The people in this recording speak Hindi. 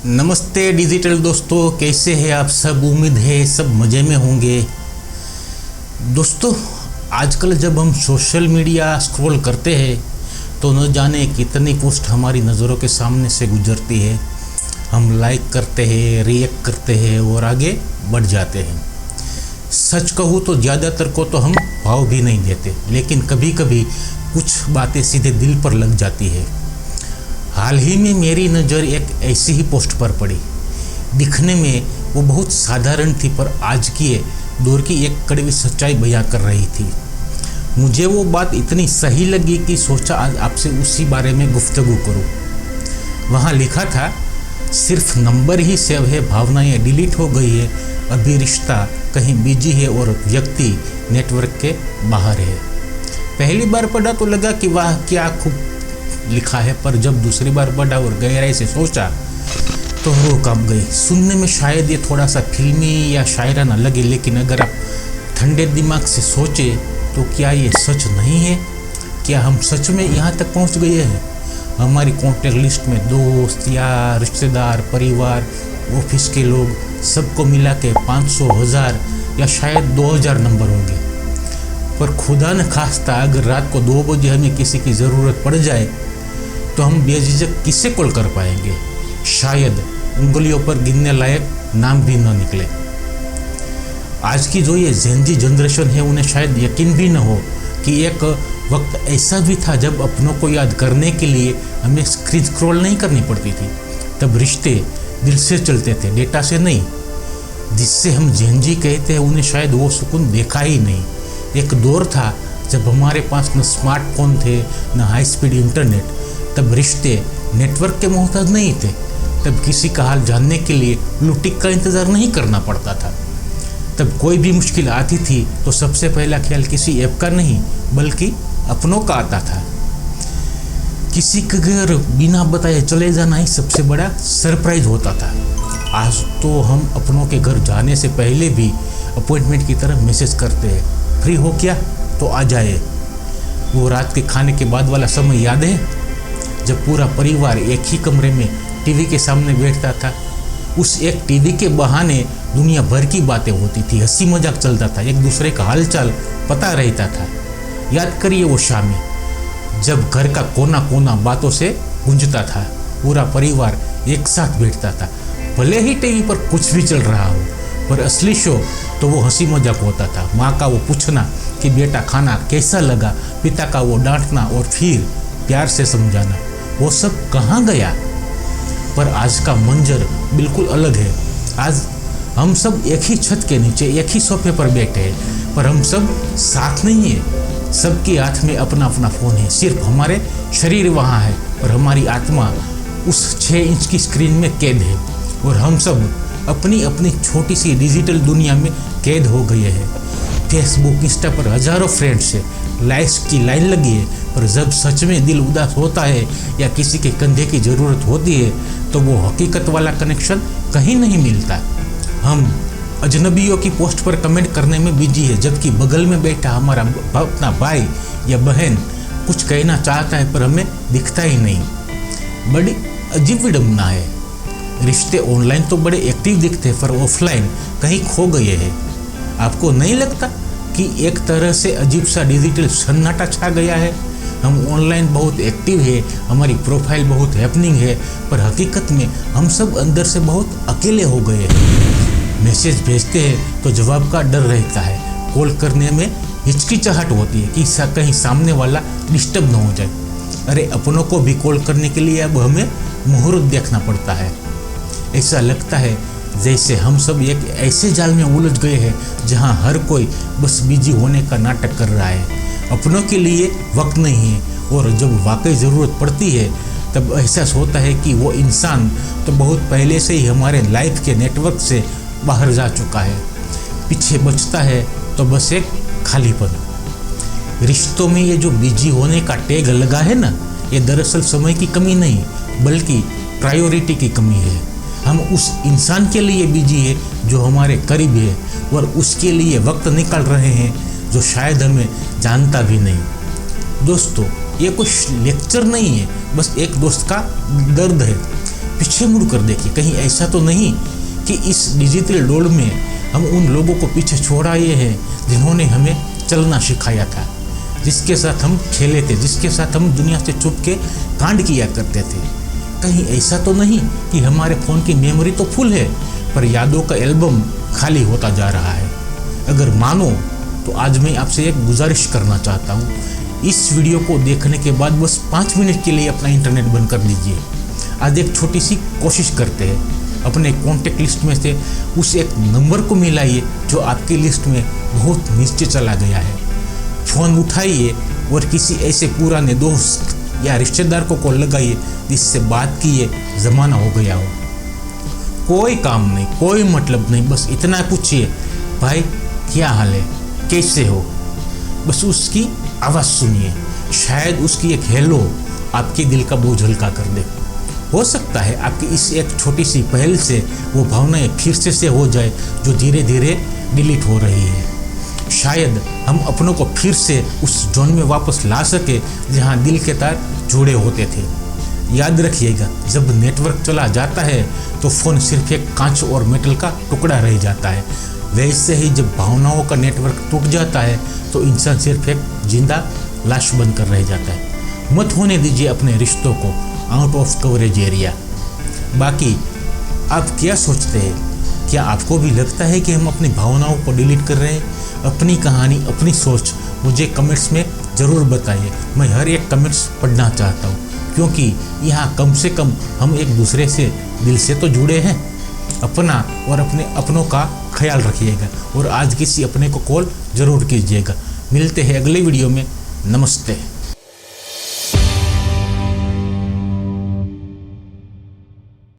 नमस्ते डिजिटल दोस्तों, कैसे हैं आप सब। उम्मीद है सब मज़े में होंगे। दोस्तों, आजकल जब हम सोशल मीडिया स्क्रॉल करते हैं तो न जाने कितनी पोस्ट हमारी नज़रों के सामने से गुजरती है। हम लाइक करते हैं, रिएक्ट करते हैं और आगे बढ़ जाते हैं। सच कहूँ तो ज़्यादातर को तो हम भाव भी नहीं देते, लेकिन कभी कभी कुछ बातें सीधे दिल पर लग जाती है। हाल ही में मेरी नज़र एक ऐसी ही पोस्ट पर पड़ी। दिखने में वो बहुत साधारण थी, पर आज के दौर की एक कड़वी सच्चाई बयां कर रही थी। मुझे वो बात इतनी सही लगी कि सोचा आज आपसे उसी बारे में गुफ्तगू करूं। वहाँ लिखा था, सिर्फ नंबर ही सेव है, भावनाएं डिलीट हो गई है, अभी रिश्ता कहीं बिजी है और व्यक्ति नेटवर्क के बाहर है। पहली बार पढ़ा तो लगा कि वाह क्या खूब लिखा है, पर जब दूसरी बार पढ़ा और गहराई से सोचा तो रूह कांप गई। सुनने में शायद ये थोड़ा सा फिल्मी या शायराना लगे, लेकिन अगर आप ठंडे दिमाग से सोचे तो क्या ये सच नहीं है? क्या हम सच में यहाँ तक पहुँच गए हैं? हमारी कॉन्टैक्ट लिस्ट में दोस्त, यार, रिश्तेदार, परिवार, ऑफिस के लोग, सबको मिला के 500, 1000 या शायद 2000 नंबर होंगे। पर खुदा न खास्ता अगर रात को 2 बजे हमें किसी की ज़रूरत पड़ जाए तो हम बेझिझक किससे कॉल कर पाएंगे? शायद उंगलियों पर गिनने लायक नाम भी न निकले। आज की जो ये जेनजी जनरेशन है, उन्हें शायद यकीन भी न हो कि एक वक्त ऐसा भी था जब अपनों को याद करने के लिए हमें स्क्रीन स्क्रॉल नहीं करनी पड़ती थी। तब रिश्ते दिल से चलते थे, डेटा से नहीं। जिससे हम जेनजी कहते हैं, उन्हें शायद वो सुकून देखा ही नहीं। एक दौर था जब हमारे पास न स्मार्टफोन थे, न हाई स्पीड इंटरनेट। तब रिश्ते नेटवर्क के मोहताज नहीं थे। तब किसी का हाल जानने के लिए ब्लू टिक का इंतज़ार नहीं करना पड़ता था। तब कोई भी मुश्किल आती थी तो सबसे पहला ख्याल किसी ऐप का नहीं बल्कि अपनों का आता था। किसी के घर बिना बताए चले जाना ही सबसे बड़ा सरप्राइज होता था। आज तो हम अपनों के घर जाने से पहले भी अपॉइंटमेंट की तरह मैसेज करते हैं, फ्री हो क्या तो आ जाए। वो रात के खाने के बाद वाला समय याद है जब पूरा परिवार एक ही कमरे में टीवी के सामने बैठता था। उस एक टीवी के बहाने दुनिया भर की बातें होती थी, हंसी मजाक चलता था, एक दूसरे का हालचाल पता रहता था। याद करिए वो शामें जब घर का कोना कोना बातों से गूंजता था, पूरा परिवार एक साथ बैठता था। भले ही टीवी पर कुछ भी चल रहा हो, पर असली शो तो वो हंसी मजाक होता था। माँ का वो पूछना कि बेटा खाना कैसा लगा, पिता का वो डांटना और फिर प्यार से समझाना, वो सब कहाँ गया? पर आज का मंजर बिल्कुल अलग है। आज हम सब एक ही छत के नीचे एक ही सोफे पर बैठे हैं, पर हम सब साथ नहीं है। सबके हाथ में अपना अपना फ़ोन है। सिर्फ हमारे शरीर वहाँ है और हमारी आत्मा उस 6 इंच की स्क्रीन में कैद है। और हम सब अपनी अपनी छोटी सी डिजिटल दुनिया में कैद हो गए हैं। फेसबुक, इंस्टा पर हज़ारों फ्रेंड्स है, लाइक्स की लाइन लगी है, पर जब सच में दिल उदास होता है या किसी के कंधे की ज़रूरत होती है तो वो हकीकत वाला कनेक्शन कहीं नहीं मिलता। हम अजनबियों की पोस्ट पर कमेंट करने में बिजी है, जबकि बगल में बैठा हमारा अपना भाई या बहन कुछ कहना चाहता है पर हमें दिखता ही नहीं। बड़ी अजीब विडंबना है। रिश्ते ऑनलाइन तो बड़े एक्टिव दिखते हैं, पर ऑफलाइन कहीं खो गए हैं। आपको नहीं लगता कि एक तरह से अजीब सा डिजिटल सन्नाटा छा गया है? हम ऑनलाइन बहुत एक्टिव है, हमारी प्रोफाइल बहुत हैपनिंग है, पर हकीकत में हम सब अंदर से बहुत अकेले हो गए हैं। मैसेज भेजते हैं तो जवाब का डर रहता है, कॉल करने में हिचकिचाहट होती है कि कहीं सामने वाला डिस्टर्ब ना हो जाए। अरे अपनों को भी कॉल करने के लिए अब हमें मुहूर्त देखना पड़ता है। ऐसा लगता है जैसे हम सब एक ऐसे जाल में उलझ गए हैं जहां हर कोई बस बिजी होने का नाटक कर रहा है। अपनों के लिए वक्त नहीं है, और जब वाकई ज़रूरत पड़ती है तब एहसास होता है कि वो इंसान तो बहुत पहले से ही हमारे लाइफ के नेटवर्क से बाहर जा चुका है। पीछे बचता है तो बस एक खालीपन। रिश्तों में ये जो बिजी होने का टैग लगा है ना, ये दरअसल समय की कमी नहीं बल्कि प्रायोरिटी की कमी है। हम उस इंसान के लिए बिजी है जो हमारे करीब है, और उसके लिए वक्त निकाल रहे हैं जो शायद हमें जानता भी नहीं। दोस्तों, ये कुछ लेक्चर नहीं है, बस एक दोस्त का दर्द है। पीछे मुड़ कर देखिए, कहीं ऐसा तो नहीं कि इस डिजिटल दौड़ में हम उन लोगों को पीछे छोड़ आए हैं जिन्होंने हमें चलना सिखाया था, जिसके साथ हम खेले थे, जिसके साथ हम दुनिया से छुप के कांड किया करते थे। कहीं ऐसा तो नहीं कि हमारे फ़ोन की मेमोरी तो फुल है पर यादों का एल्बम खाली होता जा रहा है। अगर मानो तो आज मैं आपसे एक गुजारिश करना चाहता हूँ, इस वीडियो को देखने के बाद बस 5 मिनट के लिए अपना इंटरनेट बंद कर दीजिए। आज एक छोटी सी कोशिश करते हैं, अपने कॉन्टेक्ट लिस्ट में से उस एक नंबर को मिलाइए जो आपकी लिस्ट में बहुत नीचे चला गया है। फ़ोन उठाइए और किसी ऐसे पुराने दोस्त या रिश्तेदार को कॉल लगाइए जिससे बात किए ज़माना हो गया हो। कोई काम नहीं, कोई मतलब नहीं, बस इतना पूछिए, भाई क्या हाल है, कैसे हो। बस उसकी आवाज़ सुनिए, शायद उसकी एक हेलो आपके दिल का बोझ हल्का कर दे। हो सकता है आपकी इस एक छोटी सी पहल से वो भावनाएं फिर से हो जाए जो धीरे धीरे डिलीट हो रही है। शायद हम अपनों को फिर से उस जोन में वापस ला सके जहां दिल के तार जुड़े होते थे। याद रखिएगा, जब नेटवर्क चला जाता है तो फ़ोन सिर्फ एक कांच और मेटल का टुकड़ा रह जाता है। वैसे ही जब भावनाओं का नेटवर्क टूट जाता है तो इंसान सिर्फ एक जिंदा लाश बनकर रह जाता है। मत होने दीजिए अपने रिश्तों को आउट ऑफ कवरेज एरिया। बाकी आप क्या सोचते हैं? क्या आपको भी लगता है कि हम अपनी भावनाओं को डिलीट कर रहे हैं? अपनी कहानी, अपनी सोच मुझे कमेंट्स में ज़रूर बताइए। मैं हर एक कमेंट्स पढ़ना चाहता हूँ, क्योंकि यहाँ कम से कम हम एक दूसरे से दिल से तो जुड़े हैं। अपना और अपने अपनों का ख्याल रखिएगा और आज किसी अपने को कॉल ज़रूर कीजिएगा। मिलते हैं अगले वीडियो में। नमस्ते।